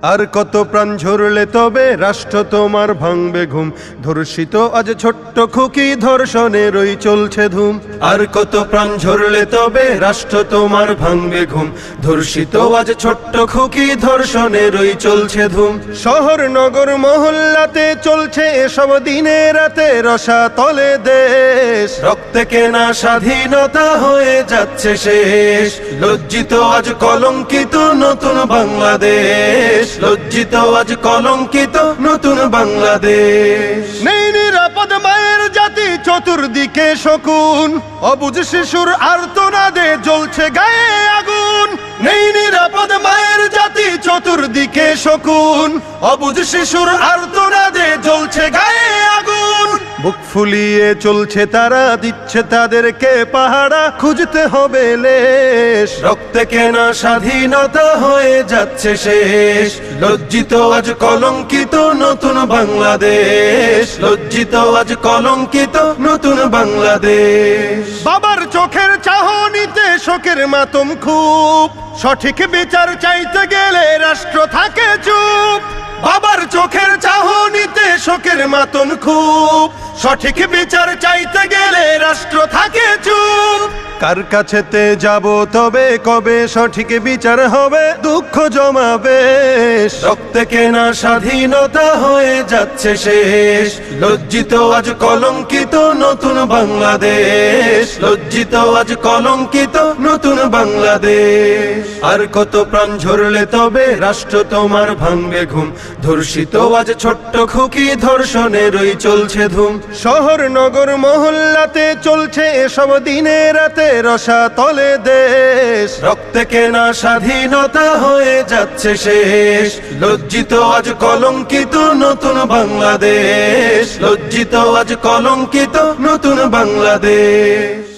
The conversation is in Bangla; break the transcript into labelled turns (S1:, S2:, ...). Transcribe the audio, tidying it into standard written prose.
S1: আর কত প্রাণ ঝরলে তবে রাষ্ট্র তোমার ভাঙবে ঘুম, ধর্ষিত আজ ছোট্ট খুকি ধর্ষণেরই চলছে ধুম। আর কত প্রাণ ঝরলে তবে রাষ্ট্র তোমার ভাঙবে ঘুম, ধর্ষিত আজ ছোট্ট খুকি ধর্ষণেরই চলছে ধুম। শহর নগর মহল্লাতে চলছে এসব দিনে রাতে, রসাতলে দেশ রক্তে কেনা স্বাধীনতা হয়ে যাচ্ছে শেষ। লজ্জিত আজ কলঙ্কিত নতুন বাংলাদেশ, লজ্জিত আজ কলঙ্কিত নতুন বাংলাদেশ। নেই নিরাপদ মায়ের জাতি চতুর্দিকে শকুন, অবুঝ শিশুর আর্তনাদে জ্বলছে গায়ে আগুন। নেই নিরাপদ মায়ের জাতি চতুর্দিকে শকুন, অবুঝ শিশুর আর্তনাদে জ্বলছে গায়ে আগুন। বুক ফুলিয়ে চলছে তারা, দিচ্ছে তাদেরকে পাহারা, খুঁজতে হবে লেশ। রক্তে কেনা স্বাধীনতা হয়ে যাচ্ছে শেষ। লজ্জিত আজ কলঙ্কিত নতুন বাংলাদেশ, লজ্জিত আজ কলঙ্কিত নতুন বাংলাদেশ। বাবার চোখের চাহনিতে শোকের মাতম খুব, সঠিক বিচার চাইতে গেলে রাষ্ট্র থাকে চুপ। বাবার চোখের চাহনিতে শোকের মাতন খুব, সঠিক বিচার চাইতে গেলে রাষ্ট্র থাকে চুপ। কার কাছেতে যাব তবে কবে সঠিক বিচার হবে, দুঃখ জমাবে। রক্তে কেনা স্বাধীনতা হয়ে যাচ্ছে শেষ। লজ্জিত আজ কলঙ্কিত নতুন বাংলাদেশ, লজ্জিত আজ কলঙ্কিত নতুন বাংলাদেশ। আর কত প্রাণ ঝরলে তবে রাষ্ট্র তোমার ভাঙবে ঘুম, ধর্ষিত আজ ছোট্ট খুকি ধর্ষণেরই চলছে ধুম। শহর নগর মহল্লাতে চলছে এসব দিনে রাতে, রসাতলে দেশ রক্তে কেনা স্বাধীনতা হয়ে যাচ্ছে শেষ। লজ্জিত আজ কলঙ্কিত নতুন বাংলাদেশ, লজ্জিত আজ কলঙ্কিত নতুন বাংলাদেশ।